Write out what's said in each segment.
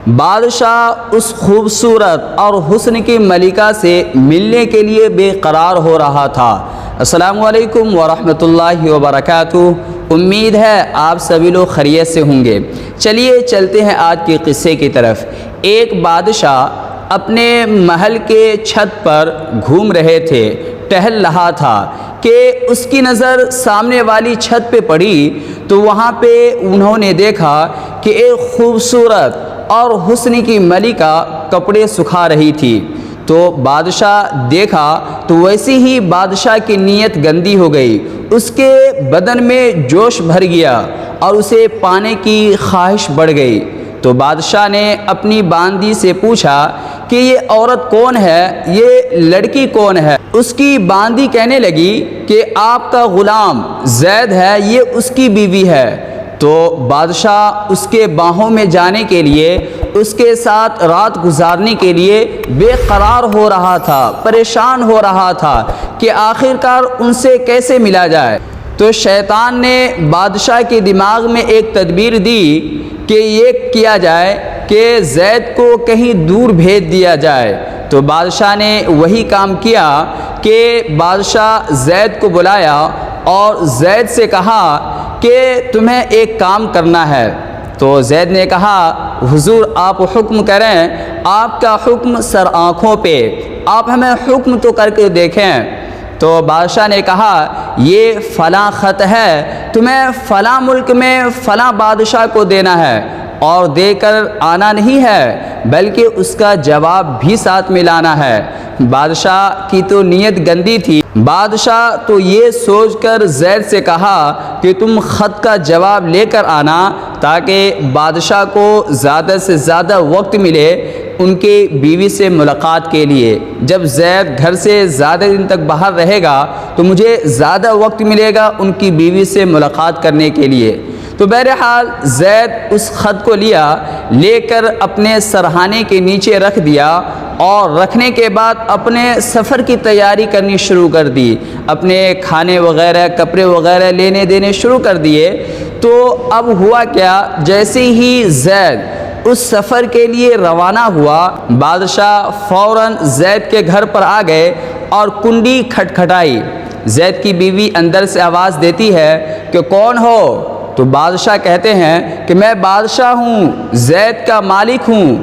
بادشاہ اس خوبصورت اور حسن کی ملکہ سے ملنے کے لیے بے قرار ہو رہا تھا۔ السلام علیکم ورحمۃ اللہ وبرکاتہ۔ امید ہے آپ سبھی لوگ خیریت سے ہوں گے۔ چلیے چلتے ہیں آج کے قصے کی طرف۔ ایک بادشاہ اپنے محل کے چھت پر گھوم رہے تھے، ٹہل رہا تھا کہ اس کی نظر سامنے والی چھت پہ پڑی تو وہاں پہ انہوں نے دیکھا کہ ایک خوبصورت اور حسن کی ملکہ کپڑے سکھا رہی تھی۔ تو بادشاہ دیکھا تو ویسی ہی بادشاہ کی نیت گندی ہو گئی، اس کے بدن میں جوش بھر گیا اور اسے پانے کی خواہش بڑھ گئی۔ تو بادشاہ نے اپنی باندی سے پوچھا کہ یہ عورت کون ہے، یہ لڑکی کون ہے؟ اس کی باندی کہنے لگی کہ آپ کا غلام زید ہے، یہ اس کی بیوی ہے۔ تو بادشاہ اس کے باہوں میں جانے کے لیے، اس کے ساتھ رات گزارنے کے لیے بے قرار ہو رہا تھا، پریشان ہو رہا تھا کہ آخرکار ان سے کیسے ملا جائے۔ تو شیطان نے بادشاہ کے دماغ میں ایک تدبیر دی کہ یہ کیا جائے کہ زید کو کہیں دور بھیج دیا جائے۔ تو بادشاہ نے وہی کام کیا کہ بادشاہ زید کو بلایا اور زید سے کہا کہ تمہیں ایک کام کرنا ہے۔ تو زید نے کہا حضور آپ حکم کریں، آپ کا حکم سر آنکھوں پہ، آپ ہمیں حکم تو کر کے دیکھیں۔ تو بادشاہ نے کہا یہ فلاں خط ہے، تمہیں فلاں ملک میں فلاں بادشاہ کو دینا ہے، اور دے کر آنا نہیں ہے بلکہ اس کا جواب بھی ساتھ میں لانا ہے۔ بادشاہ کی تو نیت گندی تھی۔ بادشاہ تو یہ سوچ کر زید سے کہا کہ تم خط کا جواب لے کر آنا تاکہ بادشاہ کو زیادہ سے زیادہ وقت ملے ان کی بیوی سے ملاقات کے لیے۔ جب زید گھر سے زیادہ دن تک باہر رہے گا تو مجھے زیادہ وقت ملے گا ان کی بیوی سے ملاقات کرنے کے لیے۔ تو بہرحال زید اس خط کو لے کر اپنے سرہانے کے نیچے رکھ دیا، اور رکھنے کے بعد اپنے سفر کی تیاری کرنی شروع کر دی، اپنے کھانے وغیرہ کپڑے وغیرہ لینے دینے شروع کر دیے۔ تو اب ہوا کیا، جیسے ہی زید اس سفر کے لیے روانہ ہوا، بادشاہ فوراً زید کے گھر پر آ گئے اور کنڈی کھٹکھٹائی۔ زید کی بیوی اندر سے آواز دیتی ہے کہ کون ہو؟ تو بادشاہ کہتے ہیں کہ میں بادشاہ ہوں، زید کا مالک ہوں۔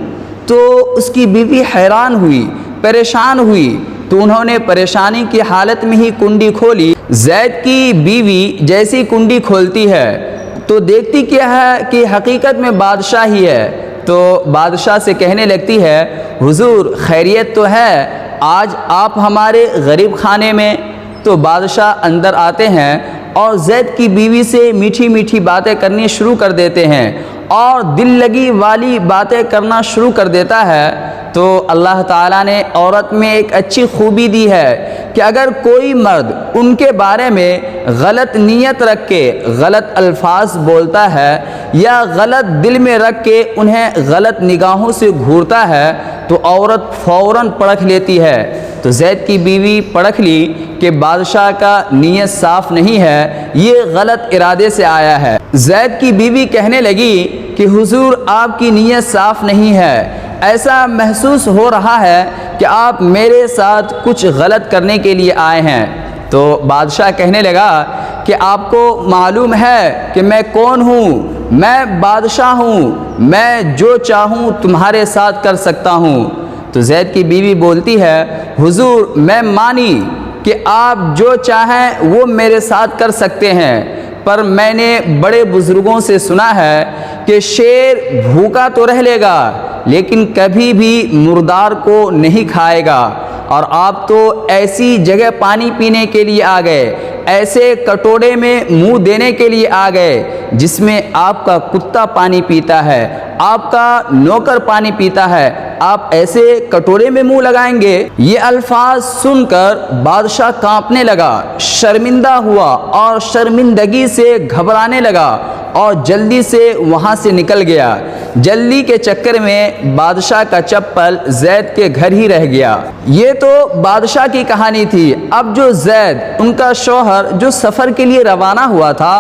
تو اس کی بیوی حیران ہوئی، پریشان ہوئی، تو انہوں نے پریشانی کی حالت میں ہی کنڈی کھولی۔ زید کی بیوی جیسی کنڈی کھولتی ہے تو دیکھتی کیا ہے کہ حقیقت میں بادشاہ ہی ہے۔ تو بادشاہ سے کہنے لگتی ہے حضور خیریت تو ہے، آج آپ ہمارے غریب خانے میں؟ تو بادشاہ اندر آتے ہیں اور زید کی بیوی سے میٹھی میٹھی باتیں کرنی شروع کر دیتے ہیں، اور دل لگی والی باتیں کرنا شروع کر دیتا ہے۔ تو اللہ تعالیٰ نے عورت میں ایک اچھی خوبی دی ہے کہ اگر کوئی مرد ان کے بارے میں غلط نیت رکھ کے غلط الفاظ بولتا ہے یا غلط دل میں رکھ کے انہیں غلط نگاہوں سے گھورتا ہے تو عورت فوراً پرکھ لیتی ہے۔ تو زید کی بیوی پرکھ لی کہ بادشاہ کا نیت صاف نہیں ہے، یہ غلط ارادے سے آیا ہے۔ زید کی بیوی کہنے لگی کہ حضور آپ کی نیت صاف نہیں ہے، ایسا محسوس ہو رہا ہے کہ آپ میرے ساتھ کچھ غلط کرنے کے لیے آئے ہیں۔ تو بادشاہ کہنے لگا کہ آپ کو معلوم ہے کہ میں کون ہوں؟ میں بادشاہ ہوں، میں جو چاہوں تمہارے ساتھ کر سکتا ہوں۔ تو زید کی بیوی بولتی ہے حضور میں مانی کہ آپ جو چاہیں وہ میرے ساتھ کر سکتے ہیں، پر میں نے بڑے بزرگوں سے سنا ہے کہ شیر بھوکا تو رہ لے گا لیکن کبھی بھی مردار کو نہیں کھائے گا، اور آپ تو ایسی جگہ پانی پینے کے لیے آ گئے، ایسے کٹورے میں منہ دینے کے لیے آ گئے جس میں آپ کا کتا پانی پیتا ہے، آپ کا نوکر پانی پیتا ہے، آپ ایسے کٹورے میں منہ لگائیں گے؟ یہ الفاظ سن کر بادشاہ کانپنے لگا، شرمندہ ہوا اور شرمندگی سے گھبرانے لگا اور جلدی سے وہاں سے نکل گیا۔ جلدی کے چکر میں بادشاہ کا چپل زید کے گھر ہی رہ گیا۔ یہ تو بادشاہ کی کہانی تھی۔ اب جو زید ان کا شوہر جو سفر کے لیے روانہ ہوا تھا،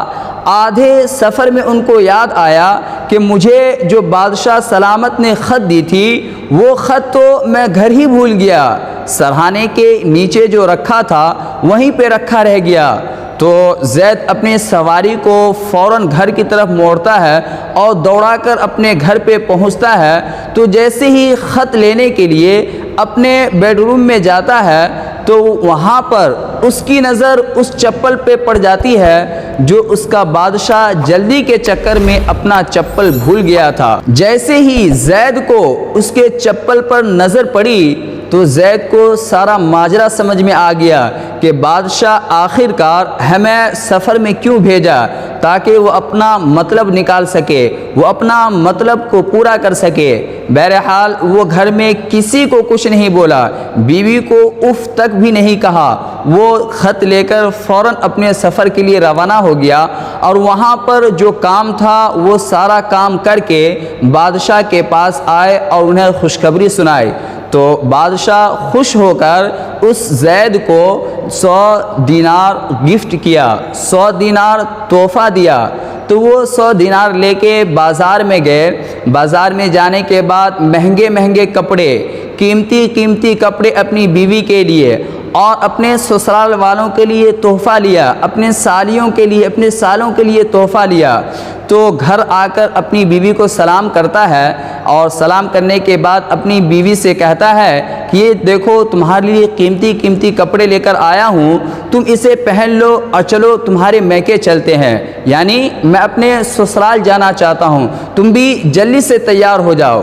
آدھے سفر میں ان کو یاد آیا کہ مجھے جو بادشاہ سلامت نے خط دی تھی وہ خط تو میں گھر ہی بھول گیا، سرہانے کے نیچے جو رکھا تھا وہیں پہ رکھا رہ گیا۔ تو زید اپنے سواری کو فوراً گھر کی طرف موڑتا ہے اور دوڑا کر اپنے گھر پہ پہنچتا ہے۔ تو جیسے ہی خط لینے کے لیے اپنے بیڈ روم میں جاتا ہے تو وہاں پر اس کی نظر اس چپل پہ پڑ جاتی ہے جو اس کا بادشاہ جلدی کے چکر میں اپنا چپل بھول گیا تھا۔ جیسے ہی زید کو اس کے چپل پر نظر پڑی تو زید کو سارا ماجرا سمجھ میں آ گیا کہ بادشاہ آخرکار ہمیں سفر میں کیوں بھیجا، تاکہ وہ اپنا مطلب نکال سکے، وہ اپنا مطلب کو پورا کر سکے۔ بہرحال وہ گھر میں کسی کو کچھ نہیں بولا، بیوی کو اف تک بھی نہیں کہا، وہ خط لے کر فوراً اپنے سفر کے لیے روانہ ہو گیا اور وہاں پر جو کام تھا وہ سارا کام کر کے بادشاہ کے پاس آئے اور انہیں خوشخبری سنائی۔ تو بادشاہ خوش ہو کر اس زید کو 100 دینار گفٹ کیا، 100 دینار تحفہ دیا۔ تو وہ 100 دینار لے کے بازار میں گئے۔ بازار میں جانے کے بعد مہنگے مہنگے کپڑے، قیمتی کپڑے اپنی بیوی کے لیے اور اپنے سسرال والوں کے لیے تحفہ لیا، اپنے سالیوں کے لیے، اپنے سالوں کے لیے تحفہ لیا۔ تو گھر آ کر اپنی بیوی کو سلام کرتا ہے اور سلام کرنے کے بعد اپنی بیوی سے کہتا ہے کہ یہ دیکھو تمہارے لیے قیمتی کپڑے لے کر آیا ہوں، تم اسے پہن لو اور چلو تمہارے میکے چلتے ہیں، یعنی میں اپنے سسرال جانا چاہتا ہوں، تم بھی جلدی سے تیار ہو جاؤ۔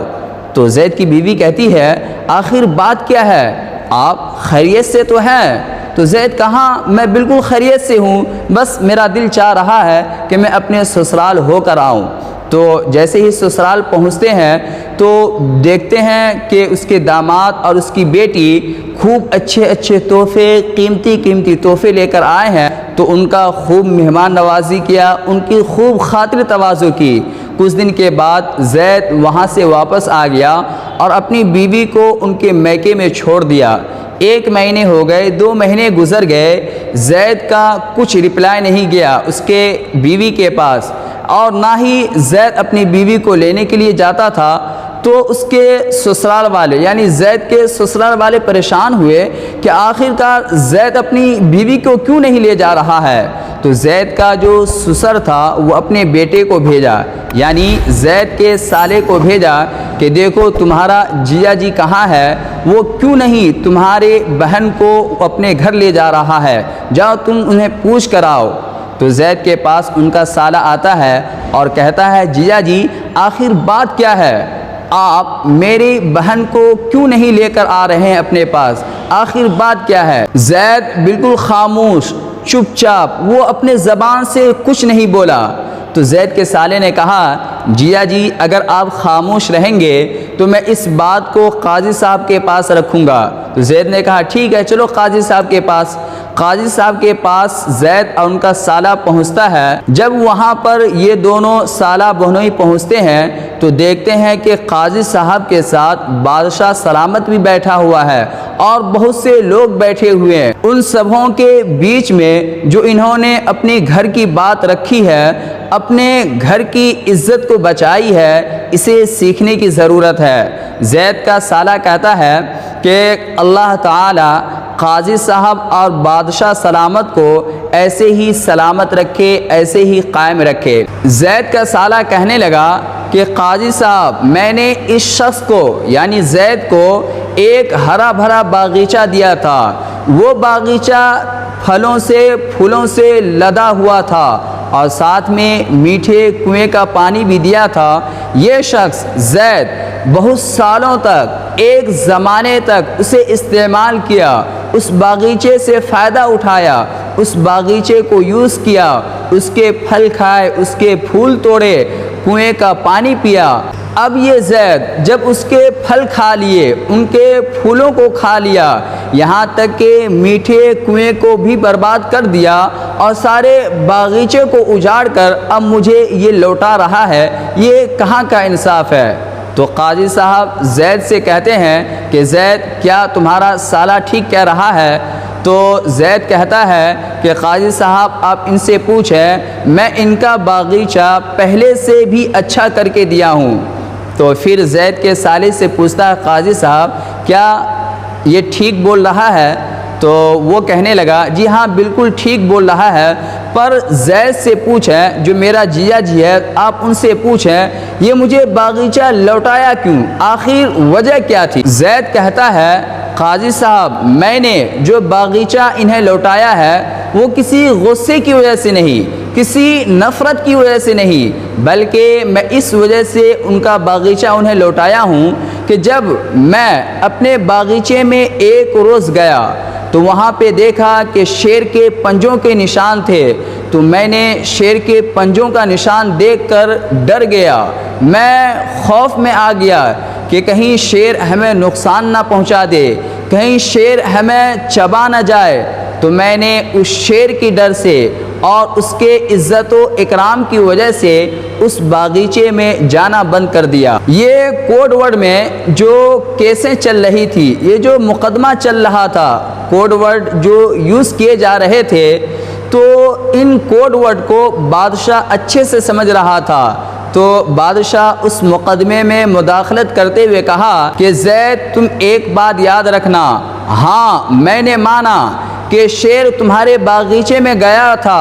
تو زید کی بیوی کہتی ہے آخر بات کیا ہے، آپ خیریت سے تو ہیں؟ تو زید کہا میں بالکل خیریت سے ہوں، بس میرا دل چاہ رہا ہے کہ میں اپنے سسرال ہو کر آؤں۔ تو جیسے ہی سسرال پہنچتے ہیں تو دیکھتے ہیں کہ اس کے داماد اور اس کی بیٹی خوب اچھے تحفے، قیمتی تحفے لے کر آئے ہیں۔ تو ان کا خوب مہمان نوازی کیا، ان کی خوب خاطر تواضع کی۔ کچھ دن کے بعد زید وہاں سے واپس آ گیا اور اپنی بیوی کو ان کے میکے میں چھوڑ دیا۔ 1 مہینے ہو گئے، 2 مہینے گزر گئے، زید کا کچھ رپلائی نہیں گیا اس کے بیوی کے پاس، اور نہ ہی زید اپنی بیوی کو لینے کے لیے جاتا تھا۔ تو اس کے سسرال والے یعنی زید کے سسرال والے پریشان ہوئے کہ آخرکار زید اپنی بیوی کو کیوں نہیں لے جا رہا ہے۔ تو زید کا جو سسر تھا وہ اپنے بیٹے کو بھیجا، یعنی زید کے سالے کو بھیجا کہ دیکھو تمہارا جیا جی کہاں ہے، وہ کیوں نہیں تمہارے بہن کو اپنے گھر لے جا رہا ہے، جاؤ تم انہیں پوچھ کر آؤ۔ تو زید کے پاس ان کا سالہ آتا ہے اور کہتا ہے جیا جی آخر بات کیا ہے، آپ میری بہن کو کیوں نہیں لے کر آ رہے ہیں اپنے پاس، آخر بات کیا ہے؟ زید بالکل خاموش، چپ چاپ، وہ اپنے زبان سے کچھ نہیں بولا۔ تو زید کے سالے نے کہا جیا جی اگر آپ خاموش رہیں گے تو میں اس بات کو قاضی صاحب کے پاس رکھوں گا۔ تو زید نے کہا ٹھیک ہے چلو قاضی صاحب کے پاس۔ قاضی صاحب کے پاس زید اور ان کا سالہ پہنچتا ہے۔ جب وہاں پر یہ دونوں سالہ بہنوئی پہنچتے ہیں تو دیکھتے ہیں کہ قاضی صاحب کے ساتھ بادشاہ سلامت بھی بیٹھا ہوا ہے اور بہت سے لوگ بیٹھے ہوئے ہیں۔ ان سبھوں کے بیچ میں جو انہوں نے اپنی گھر کی بات رکھی ہے، اپنے گھر کی عزت کو بچائی ہے، اسے سیکھنے کی ضرورت ہے۔ زید کا سالہ کہتا ہے کہ اللہ تعالی قاضی صاحب اور بادشاہ سلامت کو ایسے ہی سلامت رکھے، ایسے ہی قائم رکھے۔ زید کا سالہ کہنے لگا کہ قاضی صاحب میں نے اس شخص کو یعنی زید کو ایک ہرا بھرا باغیچہ دیا تھا، وہ باغیچہ پھلوں سے پھولوں سے لدا ہوا تھا اور ساتھ میں میٹھے کنویں کا پانی بھی دیا تھا۔ یہ شخص زید بہت سالوں تک، ایک زمانے تک اسے استعمال کیا، اس باغیچے سے فائدہ اٹھایا، اس باغیچے کو یوز کیا، اس کے پھل کھائے، اس کے پھول توڑے، کنویں کا پانی پیا۔ اب یہ زید جب اس کے پھل کھا لیے، ان کے پھولوں کو کھا لیا، یہاں تک کہ میٹھے کنویں کو بھی برباد کر دیا اور سارے باغیچے کو اجاڑ کر اب مجھے یہ لوٹا رہا ہے، یہ کہاں کا انصاف ہے؟ تو قاضی صاحب زید سے کہتے ہیں کہ زید کیا تمہارا سالہ ٹھیک کہہ رہا ہے؟ تو زید کہتا ہے کہ قاضی صاحب آپ ان سے پوچھیں، میں ان کا باغیچہ پہلے سے بھی اچھا کر کے دیا ہوں۔ تو پھر زید کے سالے سے پوچھتا ہے قاضی صاحب کیا یہ ٹھیک بول رہا ہے؟ تو وہ کہنے لگا جی ہاں بالکل ٹھیک بول رہا ہے، پر زید سے پوچھیں، جو میرا جیا جی ہے آپ ان سے پوچھیں یہ مجھے باغیچہ لوٹایا کیوں، آخر وجہ کیا تھی؟ زید کہتا ہے قاضی صاحب میں نے جو باغیچہ انہیں لوٹایا ہے وہ کسی غصے کی وجہ سے نہیں، کسی نفرت کی وجہ سے نہیں، بلکہ میں اس وجہ سے ان کا باغیچہ انہیں لوٹایا ہوں کہ جب میں اپنے باغیچے میں ایک روز گیا تو وہاں پہ دیکھا کہ شیر کے پنجوں کے نشان تھے، تو میں نے شیر کے پنجوں کا نشان دیکھ کر ڈر گیا، میں خوف میں آ گیا کہ کہیں شیر ہمیں نقصان نہ پہنچا دے، کہیں شیر ہمیں چبا نہ جائے، تو میں نے اس شیر کی ڈر سے اور اس کے عزت و اکرام کی وجہ سے اس باغیچے میں جانا بند کر دیا۔ یہ کوڈ ورڈ میں جو کیسیں چل رہی تھی، یہ جو مقدمہ چل رہا تھا، کوڈ ورڈ جو یوز کیے جا رہے تھے، تو ان کوڈ ورڈ کو بادشاہ اچھے سے سمجھ رہا تھا۔ تو بادشاہ اس مقدمے میں مداخلت کرتے ہوئے کہا کہ زید تم ایک بات یاد رکھنا، ہاں میں نے مانا کہ شیر تمہارے باغیچے میں گیا تھا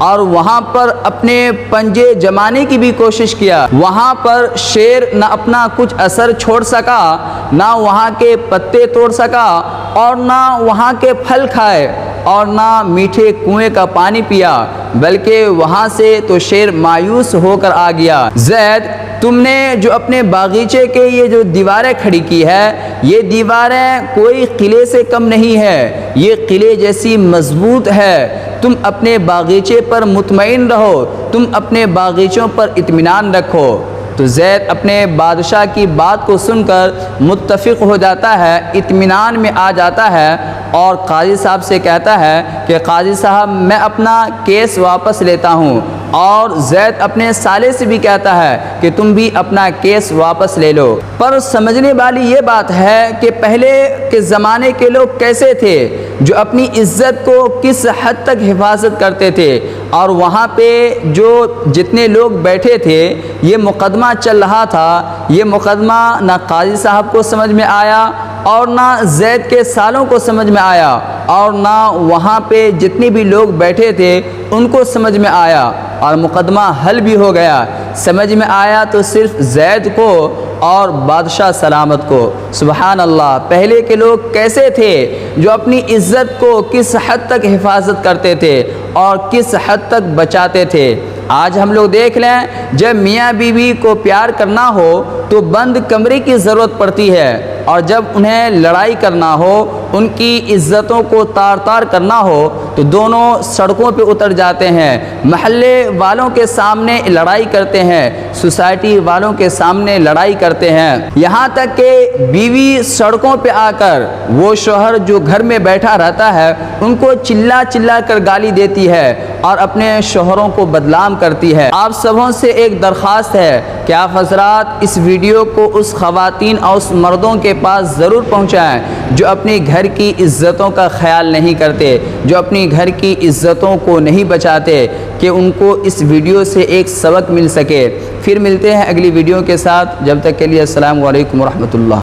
اور وہاں پر اپنے پنجے جمانے کی بھی کوشش کیا، وہاں پر شیر نہ اپنا کچھ اثر چھوڑ سکا، نہ وہاں کے پتے توڑ سکا اور نہ وہاں کے پھل کھائے اور نہ میٹھے کنویں کا پانی پیا، بلکہ وہاں سے تو شیر مایوس ہو کر آ گیا۔ زید تم نے جو اپنے باغیچے کے یہ جو دیواریں کھڑی کی ہے، یہ دیواریں کوئی قلعے سے کم نہیں ہے، یہ قلعے جیسی مضبوط ہے، تم اپنے باغیچے پر مطمئن رہو، تم اپنے باغیچوں پر اطمینان رکھو۔ تو زید اپنے بادشاہ کی بات کو سن کر متفق ہو جاتا ہے، اطمینان میں آ جاتا ہے اور قاضی صاحب سے کہتا ہے کہ قاضی صاحب میں اپنا کیس واپس لیتا ہوں، اور زید اپنے سالے سے بھی کہتا ہے کہ تم بھی اپنا کیس واپس لے لو۔ پر سمجھنے والی یہ بات ہے کہ پہلے کے زمانے کے لوگ کیسے تھے، جو اپنی عزت کو کس حد تک حفاظت کرتے تھے، اور وہاں پہ جو جتنے لوگ بیٹھے تھے یہ مقدمہ چل رہا تھا، یہ مقدمہ نہ قاضی صاحب کو سمجھ میں آیا اور نہ زید کے سالوں کو سمجھ میں آیا اور نہ وہاں پہ جتنے بھی لوگ بیٹھے تھے ان کو سمجھ میں آیا، اور مقدمہ حل بھی ہو گیا۔ سمجھ میں آیا تو صرف زید کو اور بادشاہ سلامت کو۔ سبحان اللہ، پہلے کے لوگ کیسے تھے، جو اپنی عزت کو کس حد تک حفاظت کرتے تھے اور کس حد تک بچاتے تھے۔ آج ہم لوگ دیکھ لیں، جب میاں بیوی کو پیار کرنا ہو تو بند کمرے کی ضرورت پڑتی ہے، اور جب انہیں لڑائی کرنا ہو، ان کی عزتوں کو تار تار کرنا ہو تو دونوں سڑکوں پہ اتر جاتے ہیں، محلے والوں کے سامنے لڑائی کرتے ہیں، سوسائٹی والوں کے سامنے لڑائی کرتے ہیں، یہاں تک کہ بیوی سڑکوں پہ آ کر وہ شوہر جو گھر میں بیٹھا رہتا ہے ان کو چلا چلا کر گالی دیتی ہے اور اپنے شوہروں کو بدنام کرتی ہے۔ آپ سبوں سے ایک درخواست ہے کہ آپ حضرات اس ویڈیو کو اس خواتین اور اس مردوں کے پاس ضرور پہنچائیں جو اپنی گھر کی عزتوں کا خیال نہیں کرتے، جو اپنی گھر کی عزتوں کو نہیں بچاتے، کہ ان کو اس ویڈیو سے ایک سبق مل سکے۔ پھر ملتے ہیں اگلی ویڈیو کے ساتھ، جب تک کے لیے السلام علیکم ورحمۃ اللہ۔